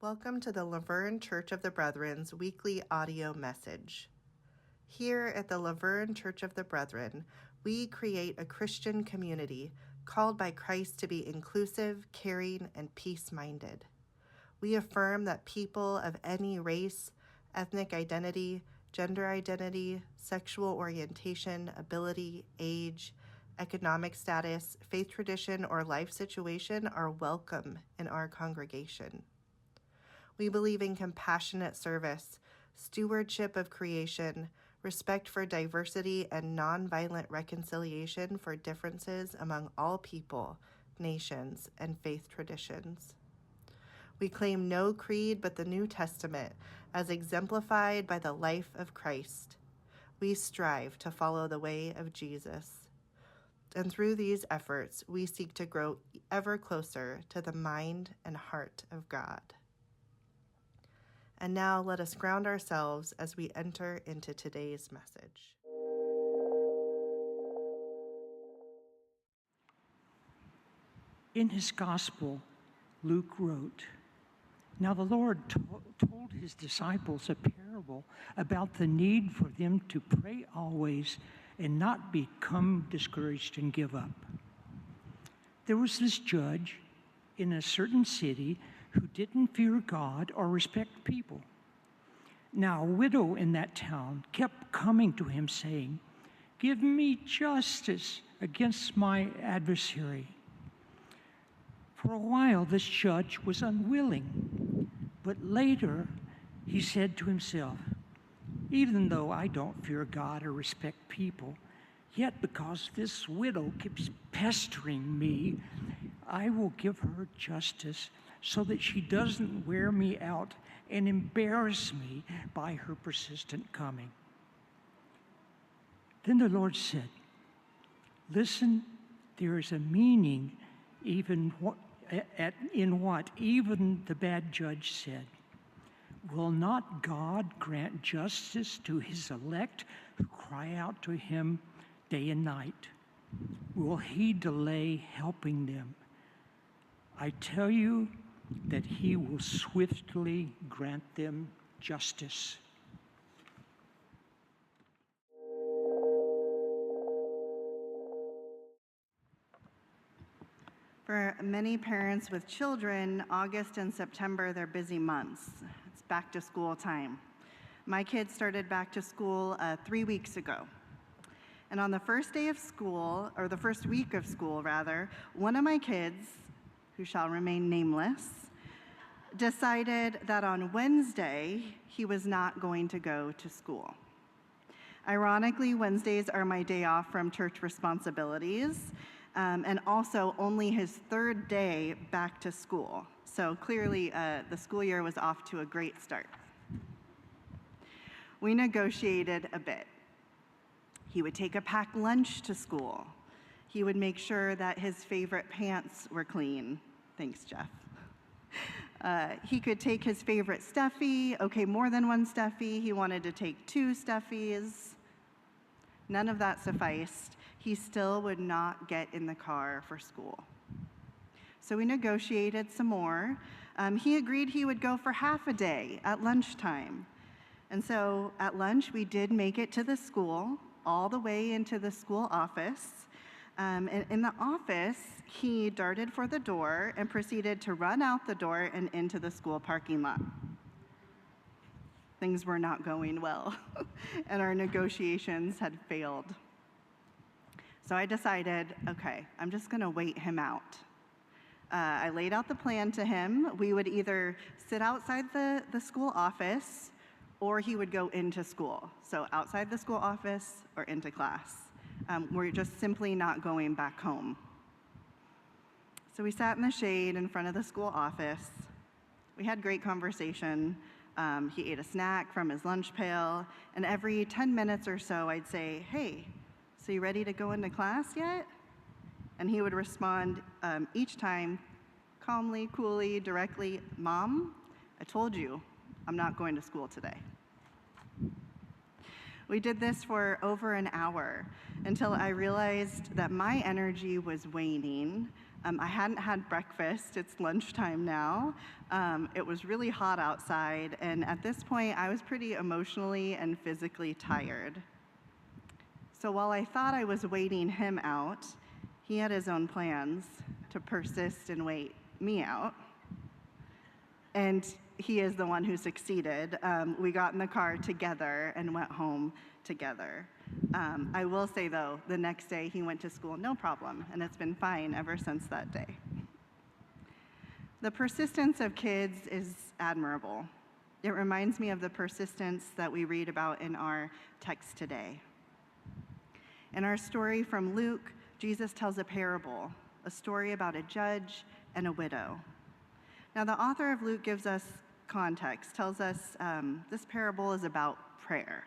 Welcome to the Laverne Church of the Brethren's weekly audio message. Here at the Laverne Church of the Brethren, we create a Christian community called by Christ to be inclusive, caring, and peace-minded. We affirm that people of any race, ethnic identity, gender identity, sexual orientation, ability, age, economic status, faith tradition, or life situation are welcome in our congregation. We believe in compassionate service, stewardship of creation, respect for diversity, and nonviolent reconciliation for differences among all people, nations, and faith traditions. We claim no creed but the New Testament as exemplified by the life of Christ. We strive to follow the way of Jesus. And through these efforts, we seek to grow ever closer to the mind and heart of God. And now let us ground ourselves as we enter into today's message. In his gospel, Luke wrote, "Now the Lord told his disciples a parable about the need for them to pray always and not become discouraged and give up. There was this judge in a certain city who didn't fear God or respect people. Now a widow in that town kept coming to him saying, 'Give me justice against my adversary.' For a while this judge was unwilling, but later he said to himself, 'Even though I don't fear God or respect people, yet because this widow keeps pestering me, I will give her justice so that she doesn't wear me out and embarrass me by her persistent coming.' Then the Lord said, 'Listen, there is a meaning in what even the bad judge said. Will not God grant justice to his elect who cry out to him day and night? Will he delay helping them? I tell you that he will swiftly grant them justice.'" For many parents with children, August and September, they're busy months. It's back to school time. My kids started back to school 3 weeks ago. And on the first day of school, or the first week of school rather, one of my kids, who shall remain nameless, decided that on Wednesday he was not going to go to school. Ironically, Wednesdays are my day off from church responsibilities, and also only his third day back to school. So clearly the school year was off to a great start. We negotiated a bit. He would take a packed lunch to school. He would make sure that his favorite pants were clean. Thanks, Jeff. He could take his favorite stuffy, okay, more than one stuffy. He wanted to take 2 stuffies. None of that sufficed. He still would not get in the car for school. So we negotiated some more. He agreed he would go for half a day at lunchtime. And so at lunch, we did make it to the school, all the way into the school office. And in the office, he darted for the door and proceeded to run out the door and into the school parking lot. Things were not going well, and our negotiations had failed. So I decided, okay, I'm just gonna wait him out. I laid out the plan to him. We would either sit outside the school office or he would go into school. So outside the school office or into class. We're just simply not going back home. So we sat in the shade in front of the school office. We had great conversation. He ate a snack from his lunch pail, and every 10 minutes or so I'd say, "Hey, so you ready to go into class yet?" And he would respond each time calmly, coolly, directly, "Mom, I told you I'm not going to school today." We did this for over an hour until I realized that my energy was waning, I hadn't had breakfast. It's lunchtime now. It was really hot outside, and at this point, I was pretty emotionally and physically tired. So while I thought I was waiting him out, he had his own plans to persist and wait me out. And he is the one who succeeded. We got in the car together and went home together. I will say, though, the next day he went to school, no problem, and it's been fine ever since that day. The persistence of kids is admirable. It reminds me of the persistence that we read about in our text today. In our story from Luke, Jesus tells a parable, a story about a judge and a widow. Now, the author of Luke gives us context, tells us this parable is about prayer.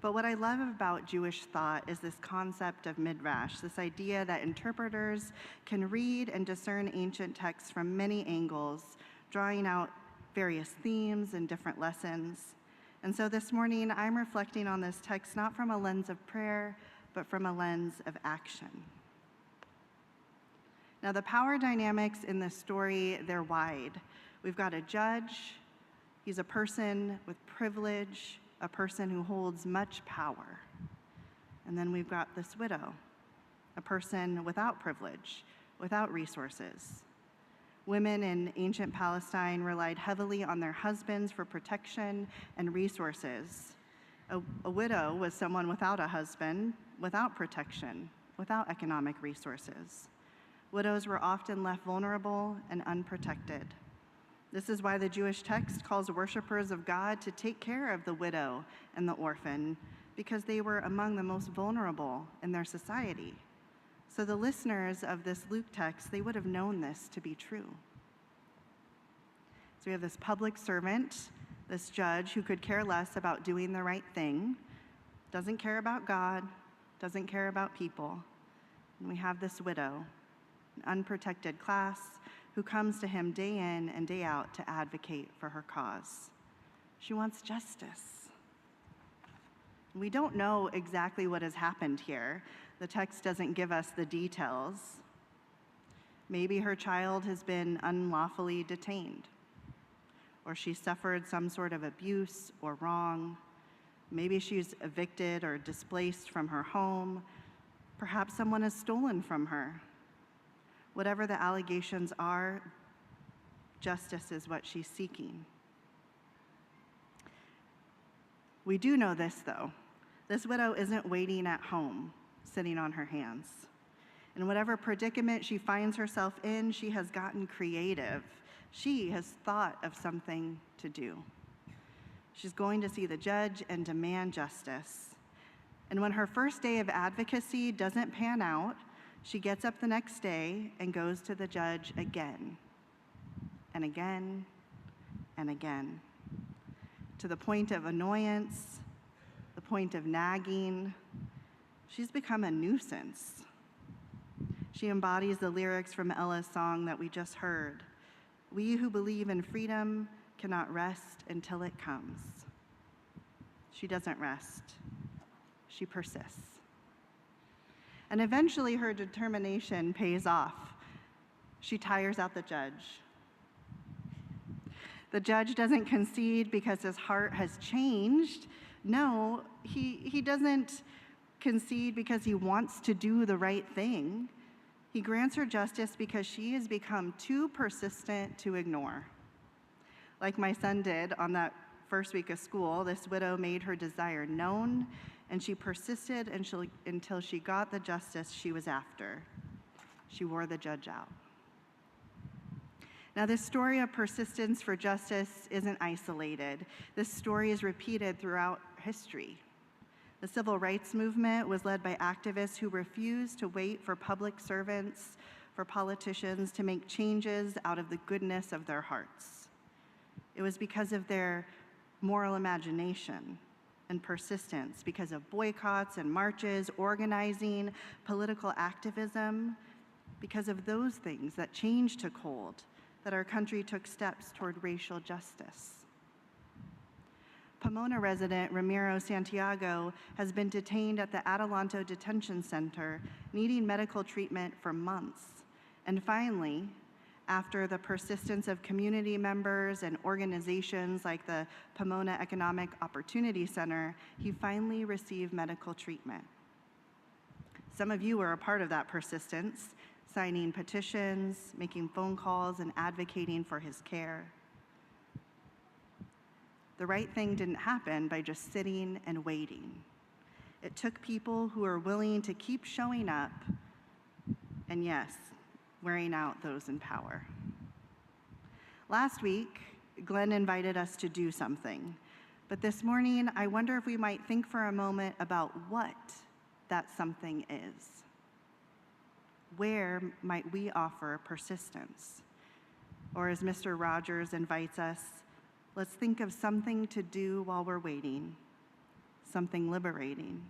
But what I love about Jewish thought is this concept of midrash, this idea that interpreters can read and discern ancient texts from many angles, drawing out various themes and different lessons. And so this morning, I'm reflecting on this text not from a lens of prayer, but from a lens of action. Now, the power dynamics in this story, they're wide. We've got a judge. He's a person with privilege, a person who holds much power. And then we've got this widow, a person without privilege, without resources. Women in ancient Palestine relied heavily on their husbands for protection and resources. A widow was someone without a husband, without protection, without economic resources. Widows were often left vulnerable and unprotected. This is why the Jewish text calls worshipers of God to take care of the widow and the orphan, because they were among the most vulnerable in their society. So the listeners of this Luke text, they would have known this to be true. So we have this public servant, this judge who could care less about doing the right thing, doesn't care about God, doesn't care about people. And we have this widow, an unprotected class, who comes to him day in and day out to advocate for her cause. She wants justice. We don't know exactly what has happened here. The text doesn't give us the details. Maybe her child has been unlawfully detained, or she suffered some sort of abuse or wrong. Maybe she's evicted or displaced from her home. Perhaps someone has stolen from her. Whatever the allegations are, justice is what she's seeking. We do know this, though. This widow isn't waiting at home, sitting on her hands. In whatever predicament she finds herself in, she has gotten creative. She has thought of something to do. She's going to see the judge and demand justice. And when her first day of advocacy doesn't pan out, she gets up the next day and goes to the judge again, and again, and again, to the point of annoyance, the point of nagging. She's become a nuisance. She embodies the lyrics from Ella's song that we just heard. We who believe in freedom cannot rest until it comes. She doesn't rest. She persists. And eventually her determination pays off. She tires out the judge. The judge doesn't concede because his heart has changed. No, he doesn't concede because he wants to do the right thing. He grants her justice because she has become too persistent to ignore. Like my son did on that first week of school, this widow made her desire known, and she persisted until she got the justice she was after. She wore the judge out. Now, this story of persistence for justice isn't isolated. This story is repeated throughout history. The civil rights movement was led by activists who refused to wait for public servants, for politicians to make changes out of the goodness of their hearts. It was because of their moral imagination and persistence, because of boycotts and marches, organizing, political activism, because of those things that change took hold, that our country took steps toward racial justice. Pomona resident Ramiro Santiago has been detained at the Adelanto Detention Center, needing medical treatment for months. And finally, after the persistence of community members and organizations like the Pomona Economic Opportunity Center, he finally received medical treatment. Some of you were a part of that persistence, signing petitions, making phone calls, and advocating for his care. The right thing didn't happen by just sitting and waiting. It took people who are willing to keep showing up, and yes, wearing out those in power. Last week, Glenn invited us to do something, but this morning, I wonder if we might think for a moment about what that something is. Where might we offer persistence? Or as Mr. Rogers invites us, let's think of something to do while we're waiting, something liberating,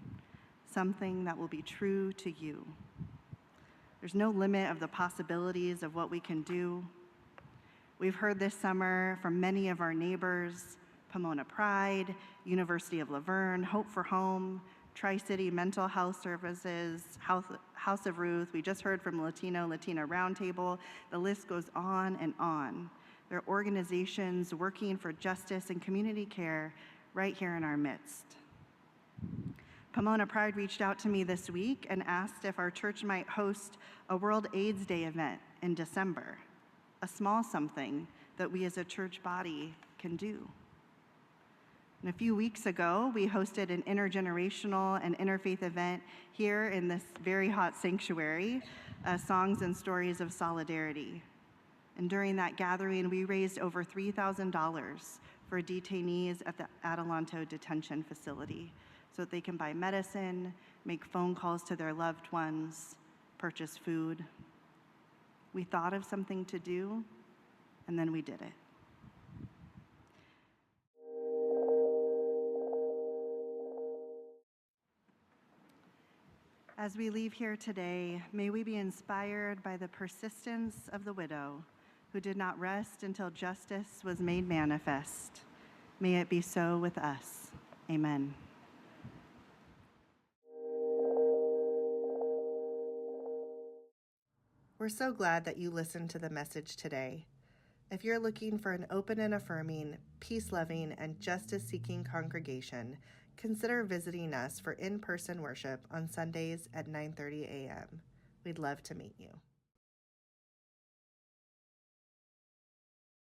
something that will be true to you. There's no limit of the possibilities of what we can do. We've heard this summer from many of our neighbors, Pomona Pride, University of La Verne, Hope for Home, Tri-City Mental Health Services, House of Ruth. We just heard from Latina Roundtable. The list goes on and on. There are organizations working for justice and community care right here in our midst. Pomona Pride reached out to me this week and asked if our church might host a World AIDS Day event in December, a small something that we as a church body can do. And a few weeks ago, we hosted an intergenerational and interfaith event here in this very hot sanctuary, Songs and Stories of Solidarity. And during that gathering, we raised over $3,000 for detainees at the Adelanto Detention Facility so that they can buy medicine, make phone calls to their loved ones, purchase food. We thought of something to do, and then we did it. As we leave here today, may we be inspired by the persistence of the widow who did not rest until justice was made manifest. May it be so with us. Amen. We're so glad that you listened to the message today. If you're looking for an open and affirming, peace-loving, and justice-seeking congregation, consider visiting us for in-person worship on Sundays at 9:30 a.m. We'd love to meet you.